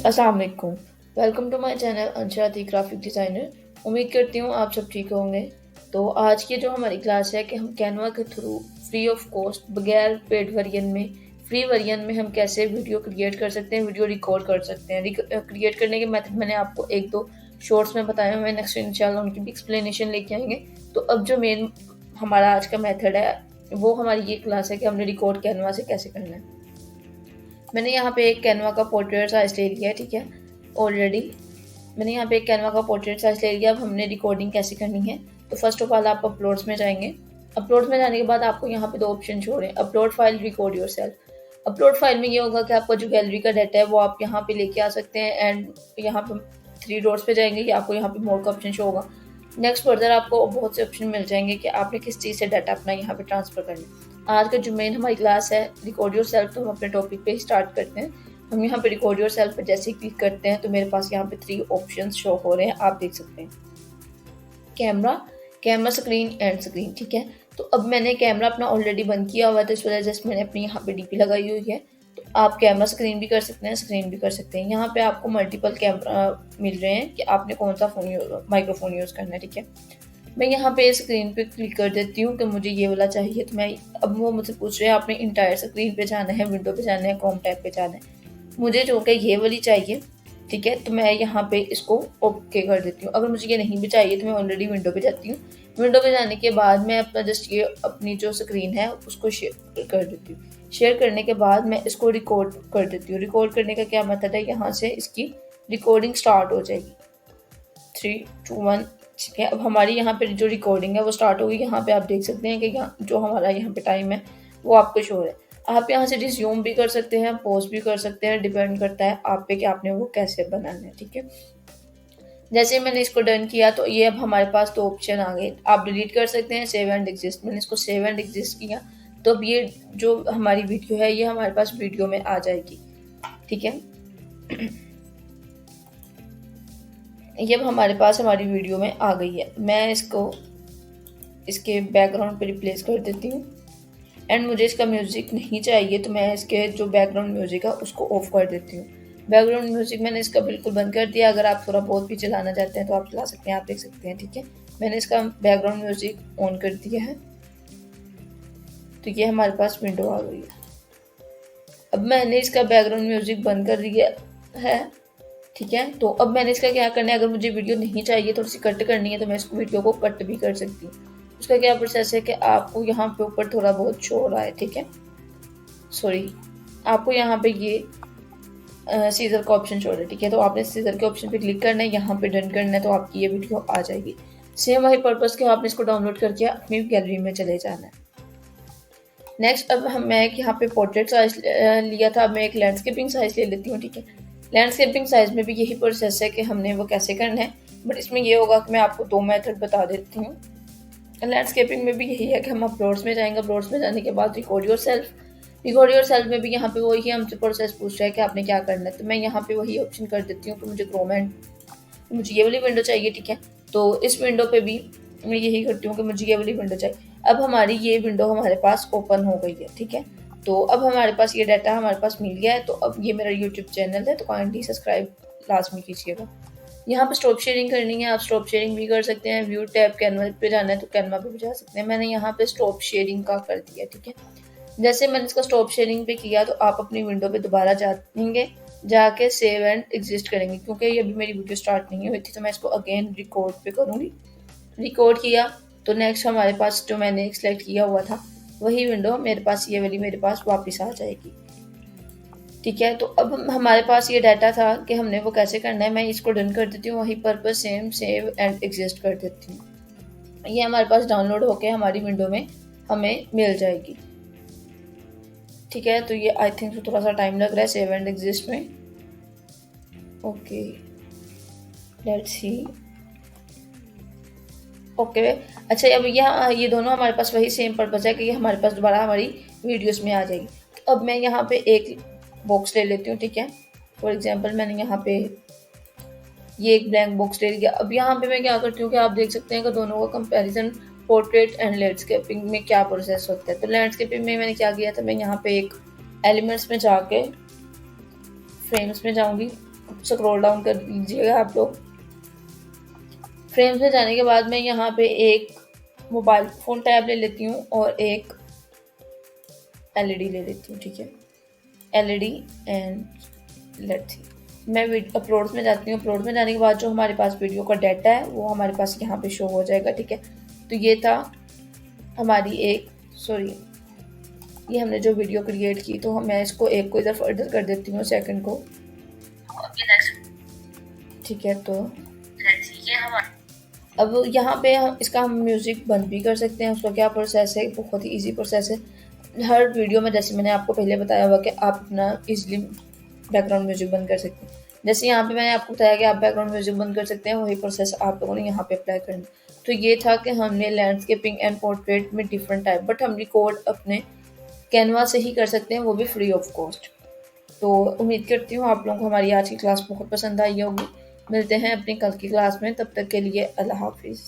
अस्सलाम वालेकुम। Welcome to my channel Ansha the graphic designer. उम्मीद करती हूँ आप सब ठीक होंगे। तो आज की जो हमारी क्लास है कि हम कैनवा के थ्रू फ्री ऑफ कॉस्ट बगैर पेड वर्जन में फ्री वर्जन में हम कैसे वीडियो क्रिएट कर सकते हैं, वीडियो रिकॉर्ड कर सकते हैं। क्रिएट करने के मेथड मैंने आपको एक दो शॉर्ट्स में बताया, मैं नेक्स्ट इंशाल्लाह उनकी भी एक्सप्लेनेशन लेके आएंगे। तो अब जो मेन हमारा आज का मेथड है वो हमारी ये क्लास है कि हमने रिकॉर्ड कैनवा से कैसे करना है। मैंने यहाँ पे एक कैनवा का पोर्ट्रेट साइज ले लिया है, ठीक है। ऑलरेडी मैंने यहाँ पे एक कैनवा का पोर्ट्रेट साइज ले लिया। अब हमने रिकॉर्डिंग कैसे करनी है, तो फर्स्ट ऑफ ऑल आप अपलोड्स में जाएंगे। अपलोड्स में जाने के बाद आपको यहाँ पे दो ऑप्शन शो हो रहे हैं, upload file, record yourself. Upload file में ये होगा कि आपका जो गैलरी का डाटा है वो आप यहाँ पे लेके आ सकते हैं एंड यहाँ पे थ्री डॉट्स पे जाएंगे कि आपको यहाँ पे मोड का ऑप्शन शो होगा। नेक्स्ट फर्दर आपको बहुत से ऑप्शन मिल जाएंगे कि आपने किस चीज़ से डाटा अपना यहाँ पे ट्रांसफर करना है। आज का जो मेन हमारी क्लास है रिकॉर्ड योरसेल्फ, तो हम अपने टॉपिक पे ही स्टार्ट करते हैं। हम यहाँ पे रिकॉर्ड योरसेल्फ पे जैसे ही क्लिक करते हैं तो मेरे पास यहाँ पे थ्री ऑप्शंस शो हो रहे हैं, आप देख सकते हैं। Camera, camera screen and screen, ठीक है। तो अब मैंने कैमरा अपना ऑलरेडी बंद किया हुआ है, तो इस वजह से मैंने अपनी यहाँ पे डीपी लगाई हुई है। तो आप कैमरा स्क्रीन भी कर सकते हैं, स्क्रीन भी कर सकते हैं। यहाँ पे आपको मल्टीपल कैमरा मिल रहे हैं कि आपने कौन सा माइक्रोफोन यूज़ करना है, ठीक है। मैं यहाँ पे स्क्रीन पे क्लिक कर देती हूँ कि मुझे ये वाला चाहिए। तो मैं अब वो मुझसे पूछ रहे हैं आपने इंटायर स्क्रीन पे जाना है, विंडो पे जाना है, क्रोम टैब पे जाना है। मुझे जो कि ये वाली चाहिए, ठीक है। तो मैं यहाँ पे इसको ओके कर देती हूँ। अगर मुझे ये नहीं भी चाहिए तो मैं ऑलरेडी विंडो पे जाती हूँ। विंडो पे जाने के बाद मैं अपना जस्ट ये अपनी जो स्क्रीन है उसको शेयर कर देती हूँ। शेयर करने के बाद मैं इसको रिकॉर्ड कर देती हूँ। रिकॉर्ड करने का क्या मेथड है, यहाँ से इसकी रिकॉर्डिंग स्टार्ट हो जाएगी। 3, 2, 1, ठीक है। अब हमारी यहाँ पे जो रिकॉर्डिंग है वो स्टार्ट होगी। यहाँ पे आप देख सकते हैं कि यहाँ जो हमारा यहाँ पे टाइम है वो आपको शो है। आप यहाँ से रिज्यूम भी कर सकते हैं, पोस्ट भी कर सकते हैं, डिपेंड करता है आप पे कि आपने वो कैसे बनाना है, ठीक है। जैसे मैंने इसको डन किया तो ये अब हमारे पास दो ऑप्शन आ गए। आप डिलीट कर सकते हैं, सेव एंड एग्जिस्ट। मैंने इसको सेव एंड एग्जिस्ट किया तो अब ये जो हमारी वीडियो है ये हमारे पास वीडियो में आ जाएगी, ठीक है। ये अब हमारे पास हमारी वीडियो में आ गई है। मैं इसको इसके बैकग्राउंड पे रिप्लेस कर देती हूँ एंड मुझे इसका म्यूज़िक नहीं चाहिए तो मैं इसके जो बैकग्राउंड म्यूज़िक है उसको ऑफ कर देती हूँ। बैकग्राउंड म्यूज़िक मैंने इसका बिल्कुल बंद कर दिया। अगर आप थोड़ा बहुत भी चलाना चाहते हैं तो आप चला सकते हैं, आप देख सकते हैं, ठीक है। मैंने इसका बैकग्राउंड म्यूज़िक ऑन कर दिया है। तो ये हमारे पास विंडो आ गई है। अब मैंने इसका बैकग्राउंड म्यूज़िक बंद कर दिया है, ठीक है। तो अब मैंने इसका क्या करना है, अगर मुझे वीडियो नहीं चाहिए थोड़ी सी कट करनी है तो मैं इसको वीडियो को कट भी कर सकती हूँ। उसका क्या प्रोसेस है कि आपको यहाँ पे ऊपर थोड़ा बहुत शो हो रहा है, ठीक है। सॉरी, आपको यहाँ पे ये सीजर का ऑप्शन शो हो रहा है, ठीक है। तो आपने सीजर के ऑप्शन पे क्लिक करना है, यहाँ पे डन करना है तो आपकी ये वीडियो आ जाएगी। सेम वही पर्पज़ के आपने इसको डाउनलोड करके अपनी गैलरी में चले जाना है। नेक्स्ट अब मैं एक यहाँ पे पोर्ट्रेट साइज लिया था, अब मैं एक लैंडस्केपिंग साइज ले लेती हूँ, ठीक है। लैंडस्केपिंग साइज में भी यही प्रोसेस है कि हमने वो कैसे करना है, बट इसमें ये होगा कि मैं आपको दो मेथड बता देती हूँ। लैंडस्केपिंग में भी यही है कि हम अपलोड्स में जाएंगे। अपलोड्स में जाने के बाद रिकॉर्ड योरसेल्फ। रिकॉर्ड योरसेल्फ में भी यहाँ पे वही हमसे प्रोसेस पूछ रहा है कि आपने क्या करना है। तो मैं यहाँ पे वही ऑप्शन कर देती हूँ कि मुझे क्रोम एंड मुझे ये वाली विंडो चाहिए, ठीक है। तो इस विंडो पे भी मैं यही करती हूँ कि मुझे ये वाली विंडो चाहिए। अब हमारी ये विंडो हमारे पास ओपन हो गई है, ठीक है। तो अब हमारे पास ये डाटा हमारे पास मिल गया है। तो अब ये मेरा यूट्यूब चैनल है तो काइंडली सब्सक्राइब लाजमी कीजिएगा। यहाँ पे स्टॉप शेयरिंग करनी है, आप स्टॉप शेयरिंग भी कर सकते हैं। व्यू टैब कैनवा पे जाना है तो कैनवा पे भी जा सकते हैं। मैंने यहाँ पे स्टॉप शेयरिंग का कर दिया, ठीक है। जैसे मैंने इसका स्टॉप शेयरिंग पे किया तो आप अपनी विंडो पे दोबारा जाएंगे, जाके सेव एंड एग्जिस्ट करेंगे। क्योंकि ये अभी मेरी वीडियो स्टार्ट नहीं हुई थी तो मैं इसको अगेन रिकॉर्ड पे करूँगी। रिकॉर्ड किया तो नेक्स्ट हमारे पास जो मैंने सेलेक्ट किया हुआ था वही विंडो मेरे पास ये वाली मेरे पास वापस आ जाएगी, ठीक है। तो अब हमारे पास ये डाटा था कि हमने वो कैसे करना है। मैं इसको डन कर देती हूँ, वही purpose same save and exist कर देती हूँ। ये हमारे पास डाउनलोड होके हमारी विंडो में हमें मिल जाएगी, ठीक है। तो ये आई थिंक थोड़ा सा टाइम लग रहा है सेव एंड एग्जिस्ट में। Okay, let's see. ओके, अच्छा अब ये दोनों हमारे पास वही सेम पर्पज़ है कि ये हमारे पास दोबारा हमारी वीडियोस में आ जाएगी। तो अब मैं यहाँ पे एक बॉक्स ले लेती हूँ, ठीक है। फॉर एग्जांपल मैंने यहाँ पे ये एक ब्लैंक बॉक्स ले लिया। अब यहाँ पे मैं क्या करती हूँ कि आप देख सकते हैं कि दोनों का कंपैरिजन पोर्ट्रेट एंड लैंडस्केपिंग में क्या प्रोसेस होता है। तो लैंडस्केपिंग में मैंने क्या किया था, मैं यहाँ पे एक एलिमेंट्स में जाके फ्रेम्स में जाऊँगी, स्क्रॉल डाउन कर लीजिएगा आप लोग। फ्रेम्स में जाने के बाद मैं यहाँ पे एक मोबाइल फ़ोन टैब ले लेती हूँ और एक एलईडी ले लेती हूँ, ठीक है। एलईडी एंड लेट्स सी, मैं अपलोड्स में जाती हूँ। अपलोड में जाने के बाद जो हमारे पास वीडियो का डाटा है वो हमारे पास यहाँ पे शो हो जाएगा, ठीक है। तो ये था हमारी ये हमने जो वीडियो क्रिएट की, तो मैं इसको एक को इधर फर्दर कर देती हूँ, सेकंड को, ठीक है। तो अब यहाँ पे हम म्यूज़िक बंद भी कर सकते हैं। उसका क्या प्रोसेस है, बहुत ही इजी प्रोसेस है। हर वीडियो में जैसे मैंने आपको पहले बताया हुआ कि आप अपना इजीली बैकग्राउंड म्यूज़िक बंद कर सकते हैं। जैसे यहाँ पे मैंने आपको बताया कि आप बैकग्राउंड म्यूज़िक बंद कर सकते हैं, वही प्रोसेस आप लोगों ने यहाँ पे अप्लाई करना। तो ये था कि हमने लैंडस्केपिंग एंड पोर्ट्रेट में डिफरेंट टाइप, बट हम रिकॉर्ड अपने कैनवा से ही कर सकते हैं, वो भी फ्री ऑफ कॉस्ट। तो उम्मीद करती हूँ आप लोगों को हमारी आज की क्लास बहुत पसंद आई होगी। मिलते हैं अपनी कल की क्लास में, तब तक के लिए अल्लाह हाफिज़।